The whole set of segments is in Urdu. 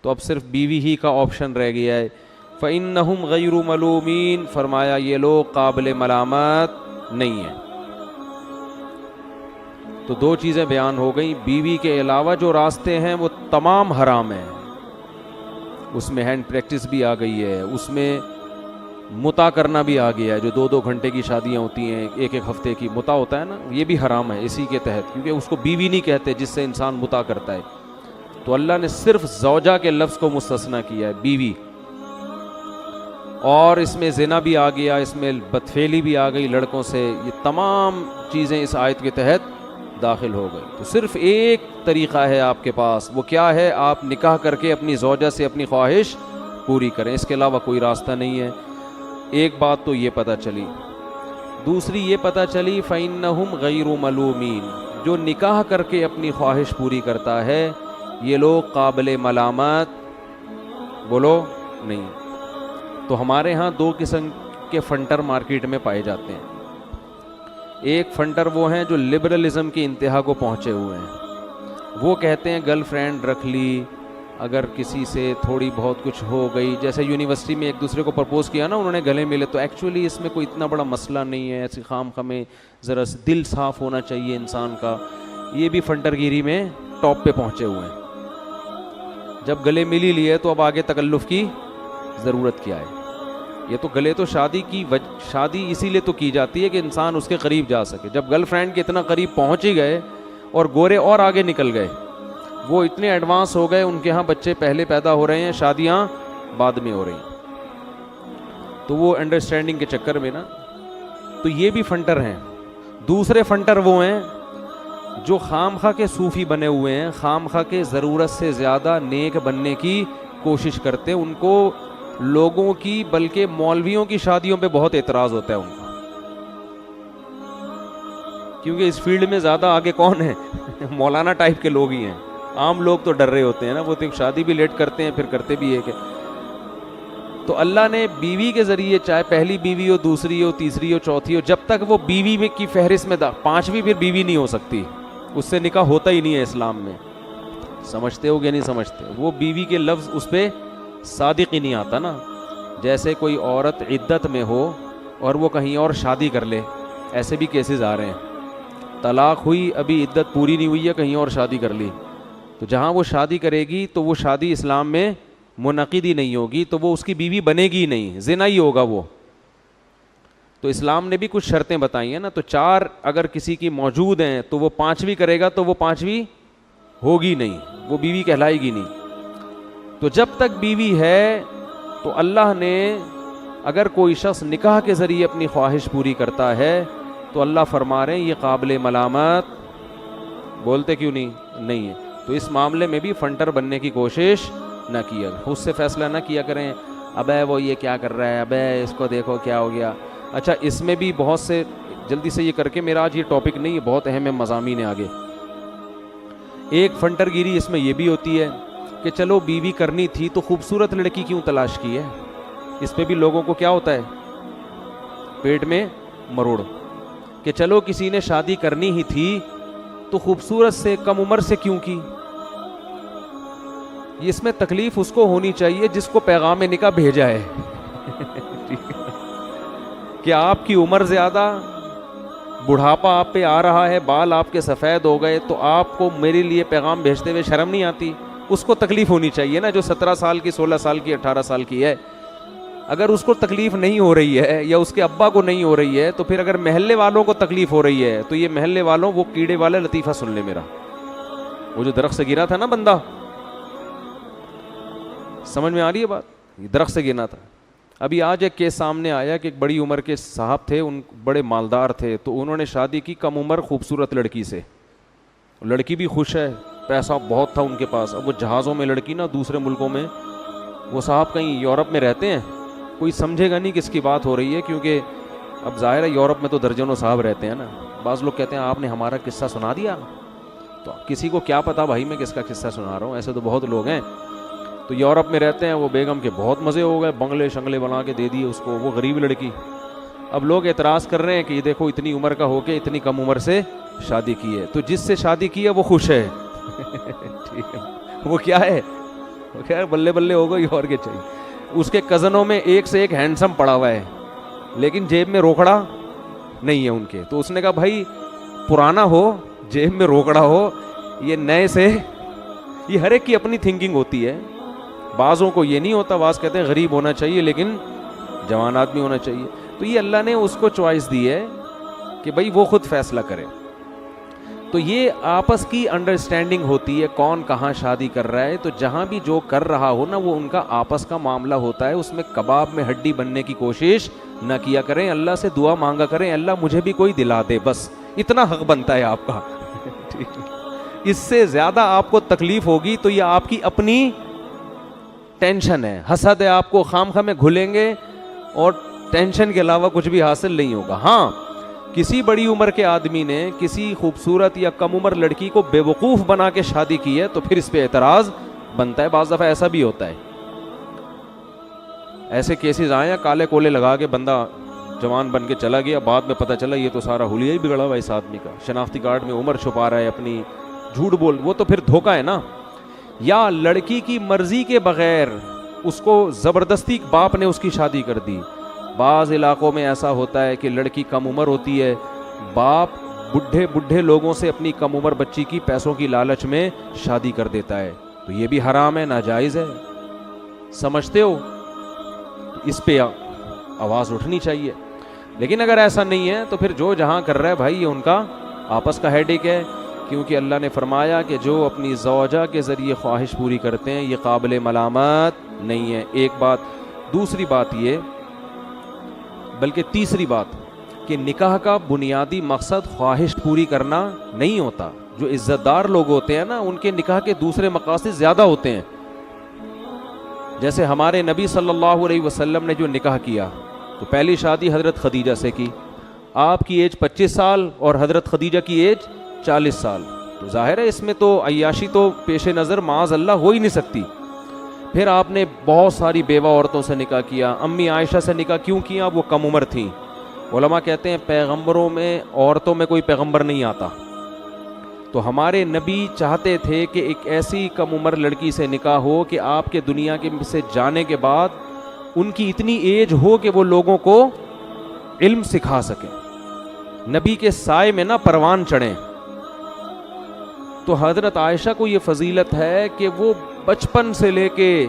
تو اب صرف بیوی ہی کا آپشن رہ گیا ہے. فَإِنَّهُمْ غَيْرُ مَلُومِينَ، فرمایا یہ لوگ قابل ملامت نہیں ہیں. تو دو چیزیں بیان ہو گئیں. بیوی کے علاوہ جو راستے ہیں وہ تمام حرام ہیں. اس میں ہینڈ پریکٹس بھی آ گئی ہے، اس میں متع کرنا بھی آ گیا ہے. جو 2 گھنٹے کی شادیاں ہوتی ہیں، 1 ہفتے کی متع ہوتا ہے نا، یہ بھی حرام ہے اسی کے تحت، کیونکہ اس کو بیوی نہیں کہتے جس سے انسان متع کرتا ہے. تو اللہ نے صرف زوجہ کے لفظ کو مستثنیٰ کیا ہے، بیوی. اور اس میں زنا بھی آ گیا، اس میں بدفعلی بھی آ گئی لڑکوں سے. یہ تمام چیزیں اس آیت کے تحت داخل ہو گئی. تو صرف ایک طریقہ ہے آپ کے پاس، وہ کیا ہے؟ آپ نکاح کر کے اپنی زوجہ سے اپنی خواہش پوری کریں، اس کے علاوہ کوئی راستہ نہیں ہے. ایک بات تو یہ پتہ چلی. دوسری یہ پتہ چلی فَإِنَّهُمْ غَيْرُ مَلُومِينَ، جو نکاح کر کے اپنی خواہش پوری کرتا ہے یہ لوگ قابل ملامت بولو نہیں. تو ہمارے ہاں 2 قسم کے فنٹر مارکیٹ میں پائے جاتے ہیں. ایک فنٹر وہ ہیں جو لبرلزم کی انتہا کو پہنچے ہوئے ہیں. وہ کہتے ہیں گرل فرینڈ رکھ لی، اگر کسی سے تھوڑی بہت کچھ ہو گئی، جیسے یونیورسٹی میں ایک دوسرے کو پرپوز کیا نا، انہوں نے گلے ملے، تو ایکچولی اس میں کوئی اتنا بڑا مسئلہ نہیں ہے، ایسی خام خمیں، ذرا دل صاف ہونا چاہیے انسان کا. یہ بھی فنٹر گیری میں ٹاپ پہ پہنچے ہوئے ہیں. جب گلے مل ہی لیے تو اب آگے تکلف کی ضرورت کیا ہے؟ یہ تو گلے تو شادی اسی لیے تو کی جاتی ہے کہ انسان اس کے قریب جا سکے. جب گرل فرینڈ کے اتنا قریب پہنچ ہی گئے اور گورے اور آگے نکل گئے، وہ اتنے ایڈوانس ہو گئے، ان کے ہاں بچے پہلے پیدا ہو رہے ہیں، شادیاں بعد میں ہو رہی ہیں، تو وہ انڈرسٹینڈنگ کے چکر میں نا. تو یہ بھی فنٹر ہیں. دوسرے فنٹر وہ ہیں جو خام خواہ کے صوفی بنے ہوئے ہیں، خام خواہ کے ضرورت سے زیادہ نیک بننے کی کوشش کرتے ہیں. ان کو لوگوں کی بلکہ مولویوں کی شادیوں پہ بہت اعتراض ہوتا ہے ان کو، کیونکہ اس فیلڈ میں زیادہ آگے کون ہے؟ مولانا ٹائپ کے لوگ ہی ہیں. عام لوگ تو ڈر رہے ہوتے ہیں نا، وہ تو شادی بھی لیٹ کرتے ہیں، پھر کرتے بھی ہے کہ. تو اللہ نے بیوی کے ذریعے، چاہے پہلی بیوی ہو، دوسری ہو، تیسری ہو، چوتھی ہو، جب تک وہ بیوی میں کی فہرست میں 5ویں پھر بیوی نہیں ہو سکتی، اس سے نکاح ہوتا ہی نہیں ہے اسلام میں. سمجھتے ہو کہ نہیں سمجھتے؟ وہ بیوی کے لفظ اس پہ صادق ہی نہیں آتا نا. جیسے کوئی عورت عدت میں ہو اور وہ کہیں اور شادی کر لے، ایسے بھی کیسز آ رہے ہیں. طلاق ہوئی، ابھی عدت پوری نہیں ہوئی ہے، کہیں اور شادی کر لی، تو جہاں وہ شادی کرے گی تو وہ شادی اسلام میں منعقد ہی نہیں ہوگی، تو وہ اس کی بیوی بنے گی ہی نہیں، زنا ہی ہوگا وہ. تو اسلام نے بھی کچھ شرطیں بتائی ہیں نا. تو 4 اگر کسی کی موجود ہیں تو وہ 5ویں کرے گا تو وہ 5ویں ہوگی نہیں، وہ بیوی کہلائے گی نہیں. تو جب تک بیوی ہے تو اللہ نے، اگر کوئی شخص نکاح کے ذریعے اپنی خواہش پوری کرتا ہے تو اللہ فرما رہے ہیں یہ قابل ملامت، بولتے کیوں نہیں ہے. تو اس معاملے میں بھی فنٹر بننے کی کوشش نہ کیا، خود سے فیصلہ نہ کیا کریں ابے وہ یہ کیا کر رہا ہے، ابے اس کو دیکھو کیا ہو گیا. اچھا، اس میں بھی بہت سے، جلدی سے یہ کر کے، میرا آج یہ ٹاپک نہیں ہے، بہت اہم ہے، مضامین ہے آگے. ایک فنٹر گیری اس میں یہ بھی ہوتی ہے کہ چلو بیوی کرنی تھی تو خوبصورت لڑکی کیوں تلاش کی ہے. اس پہ بھی لوگوں کو کیا ہوتا ہے، پیٹ میں مروڑ، کہ چلو کسی نے شادی کرنی ہی تھی تو خوبصورت سے، کم عمر سے کیوں کی. اس میں تکلیف اس کو ہونی چاہیے جس کو پیغام نکاح بھیجا ہے کہ آپ کی عمر زیادہ، بڑھاپا آپ پہ آ رہا ہے، بال آپ کے سفید ہو گئے، تو آپ کو میرے لیے پیغام بھیجتے ہوئے شرم نہیں آتی؟ اس کو تکلیف ہونی چاہیے نا، جو 17 سال کی، 16 سال کی، 18 سال کی ہے. اگر اس کو تکلیف نہیں ہو رہی ہے یا اس کے ابا کو نہیں ہو رہی ہے، تو پھر اگر محلے والوں کو تکلیف ہو رہی ہے تو یہ محلے والوں، وہ کیڑے والا لطیفہ سن لے میرا. وہ جو درخت سے گرا تھا نا بندہ، سمجھ میں آ رہی ہے بات؟ یہ درخت سے گرنا تھا. ابھی آج ایک کیس سامنے آیا کہ ایک بڑی عمر کے صاحب تھے، ان بڑے مالدار تھے، تو انہوں نے شادی کی کم عمر خوبصورت لڑکی سے. لڑکی بھی خوش ہے، پیسہ بہت تھا ان کے پاس. اب وہ جہازوں میں لڑکی نا، دوسرے ملکوں میں، وہ صاحب کہیں یورپ میں رہتے ہیں، کوئی سمجھے گا نہیں کس کی بات ہو رہی ہے، کیونکہ اب ظاہر ہے یورپ میں تو درجنوں صاحب رہتے ہیں نا. بعض لوگ کہتے ہیں آپ نے ہمارا قصہ سنا دیا، تو کسی کو کیا پتا بھائی میں کس کا قصہ سنا رہا ہوں، ایسے تو بہت لوگ ہیں. تو یورپ میں رہتے ہیں، وہ بیگم کے بہت مزے ہو گئے، بنگلے شنگلے بنا کے دے دیے اس کو، وہ غریب لڑکی. اب لوگ اعتراض کر رہے ہیں کہ یہ دیکھو اتنی عمر کا ہو کے اتنی کم عمر سے شادی کی ہے. تو جس سے شادی کی ہے وہ خوش ہے ٹھیک ہے، وہ کیا ہے، خیر بلے بلے ہو گئی اور کیا چاہیے. اس کے کزنوں میں ایک سے ایک ہینڈسم پڑا ہوا ہے لیکن جیب میں روکڑا نہیں ہے ان کے. تو اس نے کہا بھائی پرانا ہو جیب میں روکڑا ہو یہ نئے سے, یہ ہر ایک کی اپنی تھنکنگ ہوتی ہے. بعضوں کو یہ نہیں ہوتا, بعض کہتے ہیں غریب ہونا چاہیے لیکن جوان آدمی ہونا چاہیے. تو یہ اللہ نے اس کو چوائس دی ہے کہ بھائی وہ خود فیصلہ کرے. تو یہ آپس کی انڈرسٹینڈنگ ہوتی ہے کون کہاں شادی کر رہا ہے. تو جہاں بھی جو کر رہا ہو نا وہ ان کا آپس کا معاملہ ہوتا ہے, اس میں کباب میں ہڈی بننے کی کوشش نہ کیا کریں. اللہ سے دعا مانگا کریں اللہ مجھے بھی کوئی دلا دے, بس اتنا حق بنتا ہے آپ کا. اس سے زیادہ آپ کو تکلیف ہوگی تو یہ آپ کی اپنی ٹینشن ہے, حسد ہے آپ کو, خام خواہ میں گھلیں گے اور ٹینشن کے علاوہ کچھ بھی حاصل نہیں ہوگا. ہاں کسی بڑی عمر کے آدمی نے کسی خوبصورت یا کم عمر لڑکی کو بے وقوف بنا کے شادی کی ہے تو پھر اس پہ اعتراض بنتا ہے. بعض دفعہ ایسا بھی ہوتا ہے, ایسے کیسز آئے ہیں کالے کولے لگا کے بندہ جوان بن کے چلا گیا, بعد میں پتہ چلا یہ تو سارا حلیہ ہی بگڑا ہوا اس آدمی کا, شناختی کارڈ میں عمر چھپا رہا ہے اپنی, جھوٹ بول, وہ تو پھر دھوکہ ہے نا. یا لڑکی کی مرضی کے بغیر اس کو زبردستی باپ نے اس کی شادی کر دی. بعض علاقوں میں ایسا ہوتا ہے کہ لڑکی کم عمر ہوتی ہے, باپ بڈھے لوگوں سے اپنی کم عمر بچی کی پیسوں کی لالچ میں شادی کر دیتا ہے, تو یہ بھی حرام ہے, ناجائز ہے. سمجھتے ہو؟ اس پہ آواز اٹھنی چاہیے. لیکن اگر ایسا نہیں ہے تو پھر جو جہاں کر رہا ہے بھائی یہ ان کا آپس کا ہیڈ ایک ہے, کیونکہ اللہ نے فرمایا کہ جو اپنی زوجہ کے ذریعے خواہش پوری کرتے ہیں یہ قابل ملامت نہیں ہے. ایک بات. دوسری بات یہ, بلکہ تیسری بات, کہ نکاح کا بنیادی مقصد خواہش پوری کرنا نہیں ہوتا. جو عزت دار لوگ ہوتے ہیں نا ان کے نکاح کے دوسرے مقاصد زیادہ ہوتے ہیں. جیسے ہمارے نبی صلی اللہ علیہ وسلم نے جو نکاح کیا تو پہلی شادی حضرت خدیجہ سے کی, آپ کی ایج 25 سال اور حضرت خدیجہ کی ایج 40 سال. تو ظاہر ہے اس میں تو عیاشی تو پیش نظر معاذ اللہ ہو ہی نہیں سکتی. پھر آپ نے بہت ساری بیوہ عورتوں سے نکاح کیا. امی عائشہ سے نکاح کیوں کیا؟ وہ کم عمر تھیں. علماء کہتے ہیں پیغمبروں میں عورتوں میں کوئی پیغمبر نہیں آتا, تو ہمارے نبی چاہتے تھے کہ ایک ایسی کم عمر لڑکی سے نکاح ہو کہ آپ کے دنیا کے سے جانے کے بعد ان کی اتنی ایج ہو کہ وہ لوگوں کو علم سکھا سکیں, نبی کے سائے میں نہ پروان چڑھیں. تو حضرت عائشہ کو یہ فضیلت ہے کہ وہ بچپن سے لے کے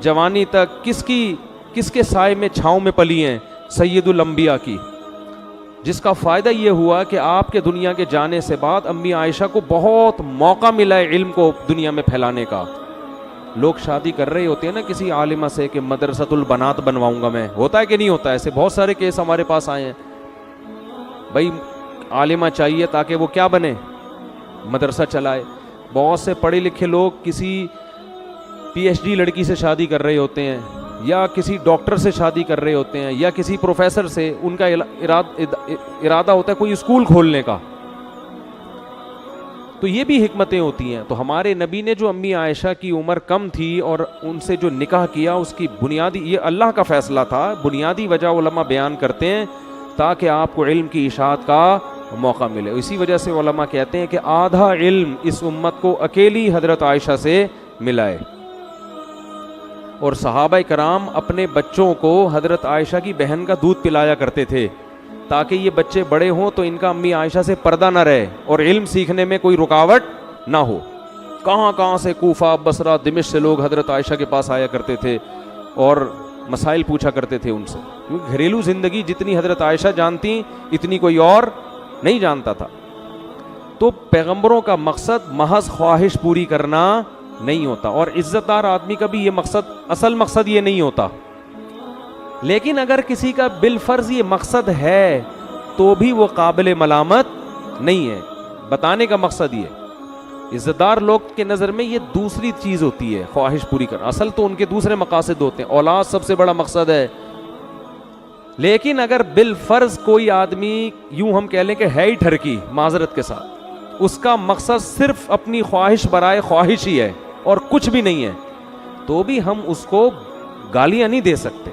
جوانی تک کس کے سائے میں چھاؤں میں پلی ہیں؟ سید الانبیاء کی, جس کا فائدہ یہ ہوا کہ آپ کے دنیا کے جانے سے بعد امی عائشہ کو بہت موقع ملا ہے علم کو دنیا میں پھیلانے کا. لوگ شادی کر رہے ہوتے ہیں نا کسی عالمہ سے کہ مدرسۃ البنات بنواؤں گا میں, ہوتا ہے کہ نہیں ہوتا؟ ایسے بہت سارے کیس ہمارے پاس آئے ہیں. بھائی عالمہ چاہیے تاکہ وہ کیا بنے؟ مدرسہ چلائے. بہت سے پڑھے لکھے لوگ کسی پی ایچ ڈی لڑکی سے شادی کر رہے ہوتے ہیں, یا کسی ڈاکٹر سے شادی کر رہے ہوتے ہیں, یا کسی پروفیسر سے. ان کا ارادہ ہوتا ہے کوئی اسکول کھولنے کا. تو یہ بھی حکمتیں ہوتی ہیں. تو ہمارے نبی نے جو امی عائشہ کی عمر کم تھی اور ان سے جو نکاح کیا اس کی بنیادی, یہ اللہ کا فیصلہ تھا, بنیادی وجہ علماء بیان کرتے ہیں تاکہ آپ کو علم کی اشاعت کا موقع ملے. اسی وجہ سے علماء کہتے ہیں کہ آدھا علم اس امت کو اکیلی حضرت عائشہ سے ملا ہے. اور صحابہ کرام اپنے بچوں کو حضرت عائشہ کی بہن کا دودھ پلایا کرتے تھے تاکہ یہ بچے بڑے ہوں تو ان کا امی عائشہ سے پردہ نہ رہے اور علم سیکھنے میں کوئی رکاوٹ نہ ہو. کہاں سے کوفہ, بصرہ, دمشق سے لوگ حضرت عائشہ کے پاس آیا کرتے تھے اور مسائل پوچھا کرتے تھے ان سے, کیونکہ گھریلو زندگی جتنی حضرت عائشہ جانتی اتنی کوئی اور نہیں جانتا تھا. تو پیغمبروں کا مقصد محض خواہش پوری کرنا نہیں ہوتا, اور عزت دار آدمی کا بھی یہ مقصد, اصل مقصد یہ نہیں ہوتا. لیکن اگر کسی کا بالفرض یہ مقصد ہے تو بھی وہ قابل ملامت نہیں ہے. بتانے کا مقصد یہ, عزت دار لوگ کے نظر میں یہ دوسری چیز ہوتی ہے خواہش پوری کرنا, اصل تو ان کے دوسرے مقاصد ہوتے ہیں. اولاد سب سے بڑا مقصد ہے. لیکن اگر بالفرض کوئی آدمی یوں ہم کہہ لیں کہ ہے ہی ٹھرکی, معذرت کے ساتھ, اس کا مقصد صرف اپنی خواہش برائے خواہش ہی ہے اور کچھ بھی نہیں ہے, تو بھی ہم اس کو گالیاں نہیں دے سکتے,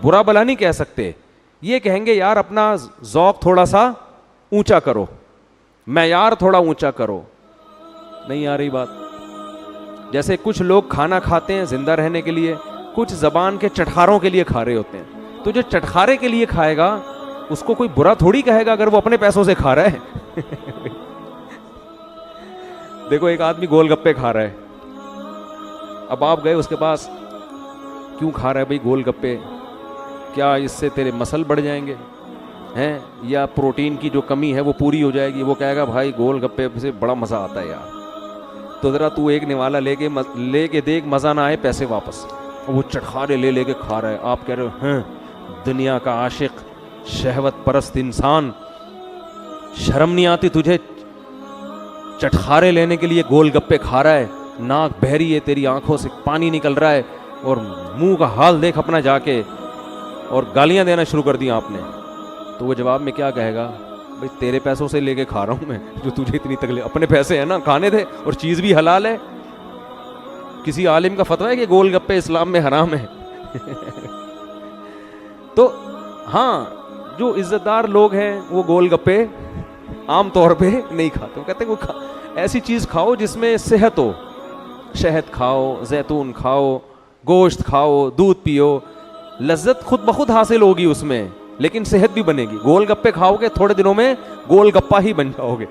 برا بلا نہیں کہہ سکتے. یہ کہیں گے یار اپنا ذوق تھوڑا سا اونچا کرو, معیار تھوڑا اونچا کرو. نہیں آ رہی بات؟ جیسے کچھ لوگ کھانا کھاتے ہیں زندہ رہنے کے لیے, کچھ زبان کے چٹخاروں کے لیے کھا رہے ہوتے ہیں. تو جو چٹخارے کے لیے کھائے گا اس کو کوئی برا تھوڑی کہے گا اگر وہ اپنے پیسوں سے کھا رہا ہے. دیکھو ایک آدمی گول گپے کھا رہا ہے, اب آپ گئے اس کے پاس, کیوں کھا رہا ہے بھائی گول گپے, کیا اس سے تیرے مسل بڑھ جائیں گے ہیں, یا پروٹین کی جو کمی ہے وہ پوری ہو جائے گی؟ وہ کہے گا بھائی گول گپے سے بڑا مزہ آتا ہے یار, تو ذرا تو ایک نوالا لے کے دیکھ, مزہ نہ آئے پیسے واپس. وہ چٹخارے لے کے کھا رہا ہے, آپ کہہ رہے ہو ہیں دنیا کا عاشق شہوت پرست انسان, شرم نہیں آتی تجھے, چٹخارے لینے کے لیے گول گپے کھا رہا ہے, ناک بہری ہے تیری, آنکھوں سے پانی نکل رہا ہے, اور منہ کا حال دیکھ اپنا جا کے, اور گالیاں دینا شروع کر دی آپ نے. تو وہ جواب میں کیا کہے گا؟ بھائی تیرے پیسوں سے لے کے کھا رہا ہوں میں, جو تجھے اتنی تکلیف, اپنے پیسے ہیں نا, کھانے تھے, اور چیز بھی حلال ہے. کسی عالم کا فتویٰ ہے کہ گول گپے اسلام میں حرام ہے؟ تو ہاں جو عزت دار لوگ ہیں وہ گول گپے عام طور پہ نہیں کھاتے. وہ کہتے ہیں وہ ایسی چیز کھاؤ جس میں صحت ہو, شہد کھاؤ, زیتون کھاؤ, گوشت کھاؤ, دودھ پیو, لذت خود بخود حاصل ہوگی اس میں, لیکن صحت بھی بنے گی. گول گپے کھاؤ گے تھوڑے دنوں میں گول گپا ہی بن جاؤ گے.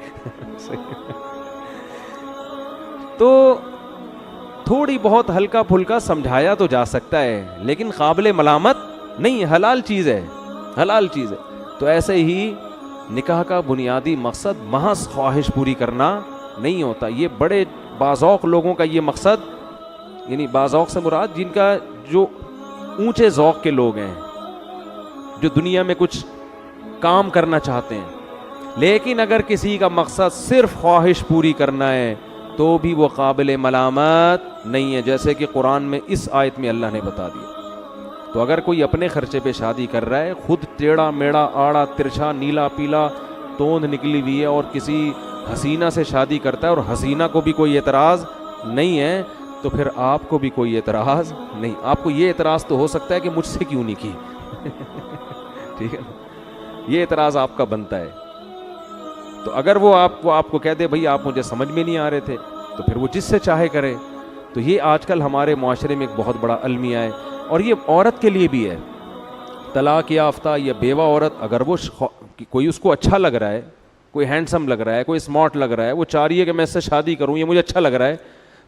تو تھوڑی بہت ہلکا پھلکا سمجھایا تو جا سکتا ہے, لیکن قابل ملامت نہیں, حلال چیز ہے, حلال چیز ہے. تو ایسے ہی نکاح کا بنیادی مقصد محض خواہش پوری کرنا نہیں ہوتا. یہ بڑے باذوق لوگوں کا یہ مقصد, یعنی باذوق سے مراد جن کا جو اونچے ذوق کے لوگ ہیں, جو دنیا میں کچھ کام کرنا چاہتے ہیں. لیکن اگر کسی کا مقصد صرف خواہش پوری کرنا ہے تو بھی وہ قابل ملامت نہیں ہے, جیسے کہ قرآن میں اس آیت میں اللہ نے بتا دیا. تو اگر کوئی اپنے خرچے پہ شادی کر رہا ہے, خود ٹیڑھا میڑا, آڑا ترچھا, نیلا پیلا, توند نکلی ہوئی ہے, اور کسی حسینہ سے شادی کرتا ہے اور حسینہ کو بھی کوئی اعتراض نہیں ہے, تو پھر آپ کو بھی کوئی اعتراض نہیں. آپ کو یہ اعتراض تو ہو سکتا ہے کہ مجھ سے کیوں نہیں کی, ٹھیک ہے, یہ اعتراض آپ کا بنتا ہے. تو اگر وہ آپ کو کہہ دے بھئی آپ مجھے سمجھ میں نہیں آ رہے تھے, تو پھر وہ جس سے چاہے کرے. تو یہ آج کل ہمارے معاشرے میں ایک بہت بڑا المیہ ہے, اور یہ عورت کے لیے بھی ہے. طلاق یافتہ یا بیوہ عورت, اگر وہ کوئی اس کو اچھا لگ رہا ہے, کوئی ہینڈسم لگ رہا ہے, کوئی اسمارٹ لگ رہا ہے, وہ چاہ رہی ہے کہ میں اس سے شادی کروں, یہ مجھے اچھا لگ رہا ہے,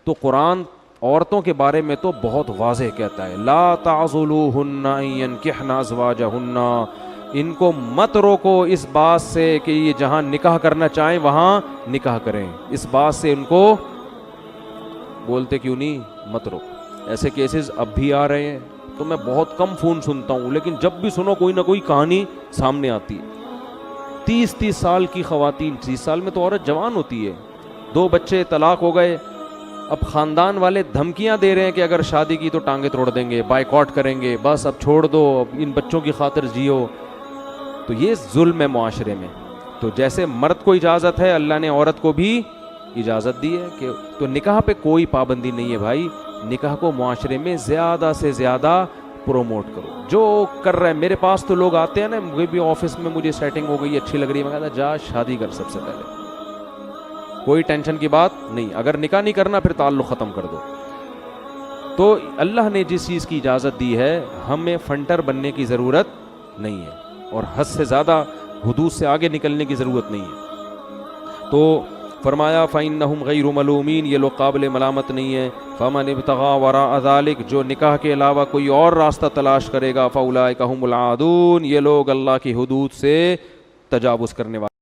تو قرآن عورتوں کے بارے میں تو بہت واضح کہتا ہے, لا تعضلوہن ان ینکحن ازواجہن, ان کو مت روکو اس بات سے کہ یہ جہاں نکاح کرنا چاہیں وہاں نکاح کریں. اس بات سے ان کو بولتے کیوں نہیں مت روکو. ایسے کیسز اب بھی آ رہے ہیں, تو میں بہت کم فون سنتا ہوں, لیکن جب بھی سنو کوئی نہ کوئی کہانی سامنے آتی ہے. 30 سال کی خواتین, 30 سال میں تو عورت جوان ہوتی ہے, 2 بچے, طلاق ہو گئے, اب خاندان والے دھمکیاں دے رہے ہیں کہ اگر شادی کی تو ٹانگیں توڑ دیں گے, بائیکاٹ کریں گے, بس اب چھوڑ دو, اب ان بچوں کی خاطر جیو. تو یہ ظلم ہے معاشرے میں. تو جیسے مرد کو اجازت ہے, اللہ نے عورت کو بھی اجازت دی ہے کہ, تو نکاح پہ کوئی پابندی نہیں ہے بھائی. نکاح کو معاشرے میں زیادہ سے زیادہ پروموٹ کرو. جو کر رہے ہیں, میرے پاس تو لوگ آتے ہیں نا, مجھے بھی آفس میں مجھے سیٹنگ ہو گئی, اچھی لگ رہی ہے, میں کہتا جا شادی کر سب سے پہلے, کوئی ٹینشن کی بات نہیں. اگر نکاح نہیں کرنا پھر تعلق ختم کر دو. تو اللہ نے جس چیز کی اجازت دی ہے, ہمیں فنٹر بننے کی ضرورت نہیں ہے, اور حد سے زیادہ حدود سے آگے نکلنے کی ضرورت نہیں ہے. تو فرمایا فَإِنَّهُمْ غَيْرُ مَلُومِينَ, یہ لوگ قابل ملامت نہیں ہے. فَمَنِ ابْتَغَىٰ وَرَاءَ ذَلِكَ, جو نکاح کے علاوہ کوئی اور راستہ تلاش کرے گا, فَأُولَٰئِكَ هُمُ الْعَادُونَ, یہ لوگ اللہ کی حدود سے تجاوز کرنے والے